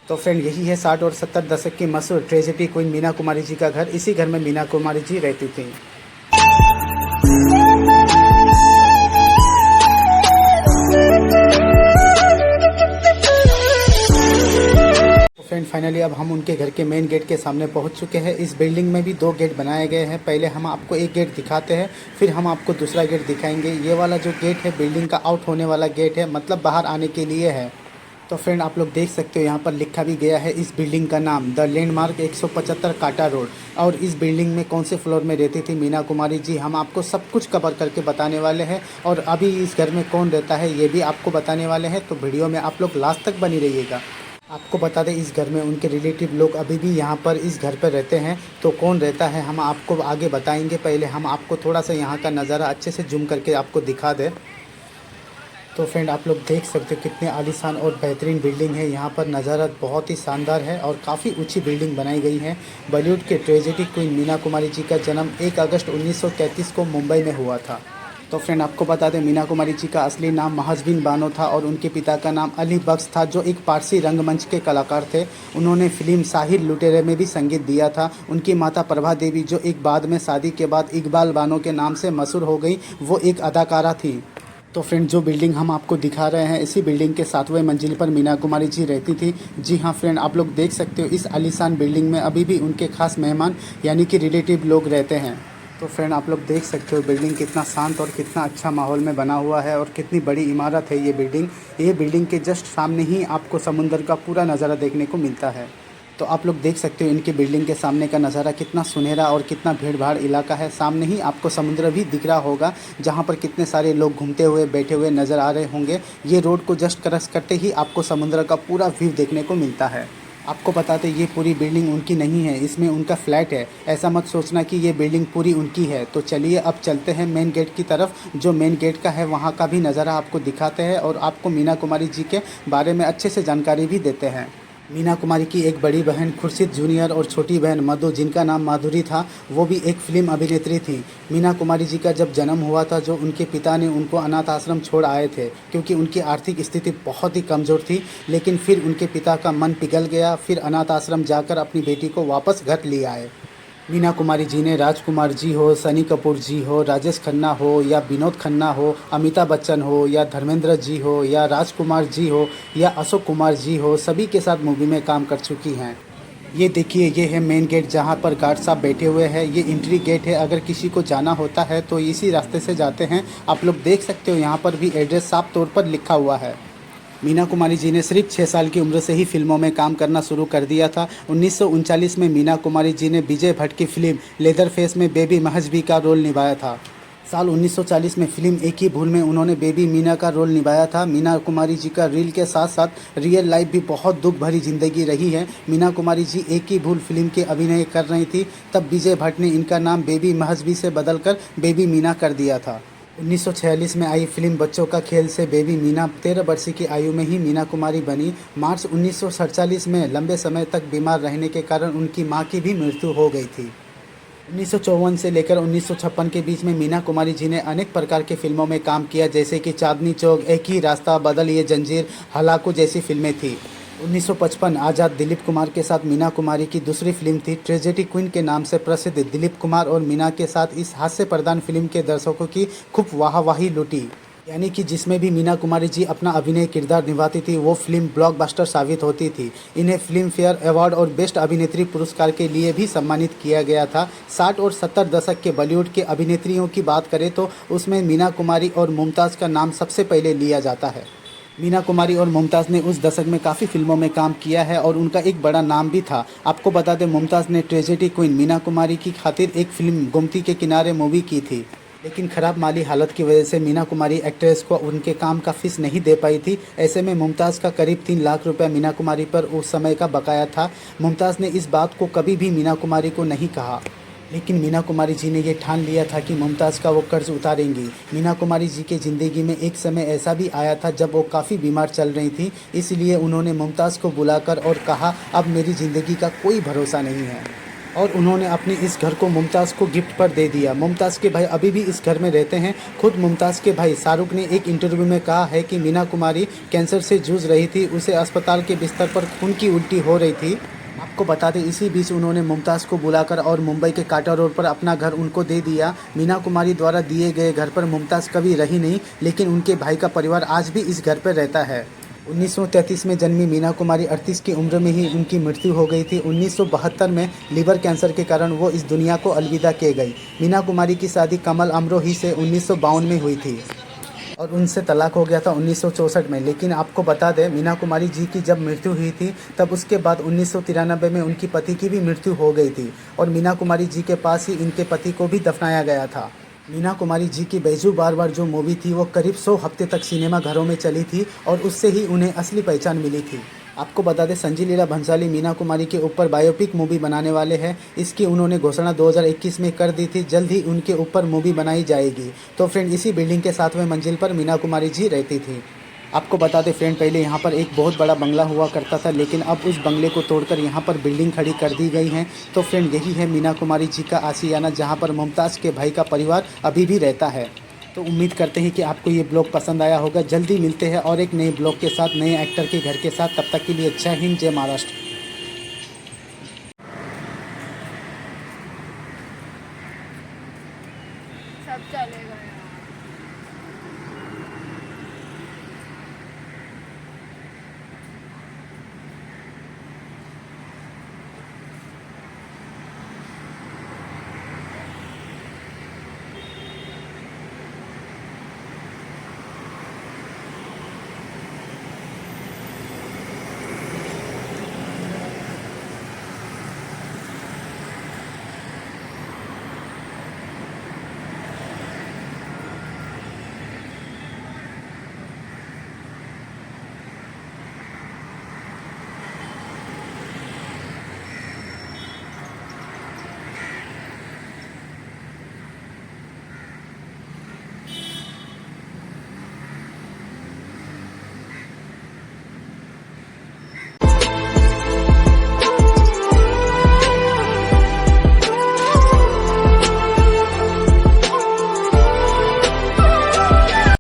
तो फ्रेंड, यही है 60 और 70 दशक की मशहूर ट्रेजेडी क्वीन मीना कुमारी जी का घर। इसी घर में मीना कुमारी जी रहती थी। तो फ्रेंड, फाइनली अब हम उनके घर के मेन गेट के सामने पहुंच चुके हैं। इस बिल्डिंग में भी 2 गेट बनाए गए हैं। पहले हम आपको एक गेट दिखाते हैं, फिर हम आपको दूसरा गेट दिखाएंगे। ये वाला जो गेट है बिल्डिंग का आउट होने वाला गेट है, मतलब बाहर आने के लिए है। तो फ्रेंड, आप लोग देख सकते हो यहाँ पर लिखा भी गया है इस बिल्डिंग का नाम, द लैंडमार्क 175 काटा रोड। और इस बिल्डिंग में कौन से फ्लोर में रहती थी मीना कुमारी जी, हम आपको सब कुछ कवर करके बताने वाले हैं। और अभी इस घर में कौन रहता है ये भी आपको बताने वाले हैं, तो वीडियो में आप लोग लास्ट तक बनी रहिएगा। आपको बता दें, इस घर में उनके रिलेटिव लोग अभी भी यहाँ पर इस घर पर रहते हैं। तो कौन रहता है हम आपको आगे बताएंगे। पहले हम आपको थोड़ा सा यहाँ का नज़ारा अच्छे से जूम करके आपको दिखा दें। तो फ्रेंड, आप लोग देख सकते हो कितने आलीशान और बेहतरीन बिल्डिंग है। यहाँ पर नज़ारा बहुत ही शानदार है और काफ़ी ऊंची बिल्डिंग बनाई गई है। बॉलीवुड के ट्रेजेडी क्वीन मीना कुमारी जी का जन्म 1 अगस्त 1933 को मुंबई में हुआ था। तो फ्रेंड, आपको बता दें, मीना कुमारी जी का असली नाम महजबीन बानो था और उनके पिता का नाम अली बख्श था, जो एक पारसी रंगमंच के कलाकार थे। उन्होंने फिल्म साहिर लुटेरे में भी संगीत दिया था। उनकी माता प्रभा देवी, जो एक बाद में शादी के बाद इकबाल बानो के नाम से मशहूर हो गई, वो एक अदाकारा थी। तो फ्रेंड, जो बिल्डिंग हम आपको दिखा रहे हैं, इसी बिल्डिंग के 7वें मंजिल पर मीना कुमारी जी रहती थी। जी हाँ फ्रेंड, आप लोग देख सकते हो इस आलीशान बिल्डिंग में अभी भी उनके खास मेहमान यानी कि रिलेटिव लोग रहते हैं। तो फ्रेंड, आप लोग देख सकते हो बिल्डिंग कितना शांत और कितना अच्छा माहौल में बना हुआ है और कितनी बड़ी इमारत है ये बिल्डिंग। ये बिल्डिंग के जस्ट सामने ही आपको समुंदर का पूरा नज़ारा देखने को मिलता है। तो आप लोग देख सकते हो इनके बिल्डिंग के सामने का नज़ारा कितना सुनहरा और कितना भीड़ भाड़ इलाका है। सामने ही आपको समुद्र भी दिख रहा होगा, जहाँ पर कितने सारे लोग घूमते हुए बैठे हुए नज़र आ रहे होंगे। ये रोड को जस्ट क्रॉस करते ही आपको समुद्र का पूरा व्यू देखने को मिलता है। आपको बताते ये पूरी बिल्डिंग उनकी नहीं है, इसमें उनका फ्लैट है। ऐसा मत सोचना कि ये बिल्डिंग पूरी उनकी है। तो चलिए अब चलते हैं मेन गेट की तरफ। जो मेन गेट का है वहाँ का भी नज़ारा आपको दिखाते हैं और आपको मीना कुमारी जी के बारे में अच्छे से जानकारी भी देते हैं। मीना कुमारी की एक बड़ी बहन खुर्शीद जूनियर और छोटी बहन मधु, जिनका नाम माधुरी था, वो भी एक फिल्म अभिनेत्री थी। मीना कुमारी जी का जब जन्म हुआ था, जो उनके पिता ने उनको अनाथ आश्रम छोड़ आए थे, क्योंकि उनकी आर्थिक स्थिति बहुत ही कमज़ोर थी। लेकिन फिर उनके पिता का मन पिघल गया, फिर अनाथ आश्रम जाकर अपनी बेटी को वापस घर ले आए। मीना कुमारी जी ने राजकुमार जी हो, सनी कपूर जी हो, राजेश खन्ना हो या विनोद खन्ना हो, अमिताभ बच्चन हो या धर्मेंद्र जी हो या राजकुमार जी हो या अशोक कुमार जी हो, सभी के साथ मूवी में काम कर चुकी हैं। ये देखिए, ये है मेन गेट जहाँ पर गार्ड साहब बैठे हुए हैं। ये एंट्री गेट है, अगर किसी को जाना होता है तो इसी रास्ते से जाते हैं। आप लोग देख सकते हो यहाँ पर भी एड्रेस साफ तौर पर लिखा हुआ है। मीना कुमारी जी ने सिर्फ 6 साल की उम्र से ही फिल्मों में काम करना शुरू कर दिया था। 1939 में मीना कुमारी जी ने विजय भट्ट की फिल्म लेदर फेस में बेबी महजबी का रोल निभाया था। साल 1940 में फिल्म एक ही भूल में उन्होंने बेबी मीना का रोल निभाया था। मीना कुमारी जी का रील के साथ साथ रियल लाइफ भी बहुत दुख भरी जिंदगी रही है। मीना कुमारी जी एक ही भूल फिल्म के अभिनय कर रही थी, तब विजय भट्ट ने इनका नाम बेबी महजबी से बदलकर बेबी मीना कर दिया था। 1946 में आई फिल्म बच्चों का खेल से बेबी मीना 13 वर्ष की आयु में ही मीना कुमारी बनी। मार्च 1947 में लंबे समय तक बीमार रहने के कारण उनकी मां की भी मृत्यु हो गई थी। 1954 से लेकर 1956 के बीच में मीना कुमारी जी ने अनेक प्रकार की फिल्मों में काम किया, जैसे कि चांदनी चौक, एक ही रास्ता, बदल ये जंजीर, हलाकू जैसी फिल्में थी। 1955 आज़ाद दिलीप कुमार के साथ मीना कुमारी की दूसरी फिल्म थी। ट्रेजेडी क्वीन के नाम से प्रसिद्ध दिलीप कुमार और मीना के साथ इस हास्य प्रधान फिल्म के दर्शकों की खूब वाहवाही लूटी, यानी कि जिसमें भी मीना कुमारी जी अपना अभिनय किरदार निभाती थी वो फिल्म ब्लॉकबस्टर साबित होती थी। इन्हें फिल्म फेयर अवार्ड और बेस्ट अभिनेत्री पुरस्कार के लिए भी सम्मानित किया गया था। 60 और 70 दशक के बॉलीवुड के अभिनेत्रियों की बात करें तो उसमें मीना कुमारी और मुमताज़ का नाम सबसे पहले लिया जाता है। मीना कुमारी और मुमताज़ ने उस दशक में काफ़ी फिल्मों में काम किया है और उनका एक बड़ा नाम भी था। आपको बता दें, मुमताज़ ने ट्रेजेडी क्वीन मीना कुमारी की खातिर एक फिल्म गोमती के किनारे मूवी की थी, लेकिन ख़राब माली हालत की वजह से मीना कुमारी एक्ट्रेस को उनके काम का फीस नहीं दे पाई थी। ऐसे में मुमताज़ का करीब 3 लाख रुपये मीना कुमारी पर उस समय का बकाया था। मुमताज़ ने इस बात को कभी भी मीना कुमारी को नहीं कहा, लेकिन मीना कुमारी जी ने ये ठान लिया था कि मुमताज़ का वो कर्ज उतारेंगी। मीना कुमारी जी के ज़िंदगी में एक समय ऐसा भी आया था जब वो काफ़ी बीमार चल रही थी, इसलिए उन्होंने मुमताज़ को बुलाकर और कहा, अब मेरी ज़िंदगी का कोई भरोसा नहीं है। और उन्होंने अपने इस घर को मुमताज़ को गिफ्ट पर दे दिया। मुमताज़ के भाई अभी भी इस घर में रहते हैं। खुद मुमताज़ के भाई शाहरुख ने एक इंटरव्यू में कहा है कि मीना कुमारी कैंसर से जूझ रही थी, उसे अस्पताल के बिस्तर पर खून की उल्टी हो रही थी। आपको बता दें इसी बीच उन्होंने मुमताज़ को बुलाकर और मुंबई के काटा रोड पर अपना घर उनको दे दिया। मीना कुमारी द्वारा दिए गए घर पर मुमताज़ कभी रही नहीं, लेकिन उनके भाई का परिवार आज भी इस घर पर रहता है। 1933 में जन्मी मीना कुमारी 38 की उम्र में ही उनकी मृत्यु हो गई थी। 1972 में लीवर कैंसर के कारण वो इस दुनिया को अलविदा किए गई। मीना कुमारी की शादी कमल अमरोही से 1952 में हुई थी और उनसे तलाक हो गया था 1964 में। लेकिन आपको बता दें मीना कुमारी जी की जब मृत्यु हुई थी तब उसके बाद 1993 में उनकी पति की भी मृत्यु हो गई थी और मीना कुमारी जी के पास ही इनके पति को भी दफनाया गया था। मीना कुमारी जी की बैजू बार बार जो मूवी थी वो करीब 100 हफ्ते तक सिनेमा घरों में चली थी और उससे ही उन्हें असली पहचान मिली थी। आपको बता दें संजय लीला भंसाली मीना कुमारी के ऊपर बायोपिक मूवी बनाने वाले हैं। इसकी उन्होंने घोषणा 2021 में कर दी थी। जल्द ही उनके ऊपर मूवी बनाई जाएगी। तो फ्रेंड इसी बिल्डिंग के 7वें मंजिल पर मीना कुमारी जी रहती थी। आपको बता दें फ्रेंड पहले यहाँ पर एक बहुत बड़ा बंगला हुआ करता था, लेकिन अब उस बंगले को तोड़कर यहाँ पर बिल्डिंग खड़ी कर दी गई है। तो फ्रेंड यही है मीना कुमारी जी का आशियाना, जहाँ पर मुमताज़ के भाई का परिवार अभी भी रहता है। तो उम्मीद करते हैं कि आपको ये ब्लॉग पसंद आया होगा। जल्दी मिलते हैं और एक नए ब्लॉग के साथ, नए एक्टर के घर के साथ। तब तक के लिए जय हिंद, जय महाराष्ट्र।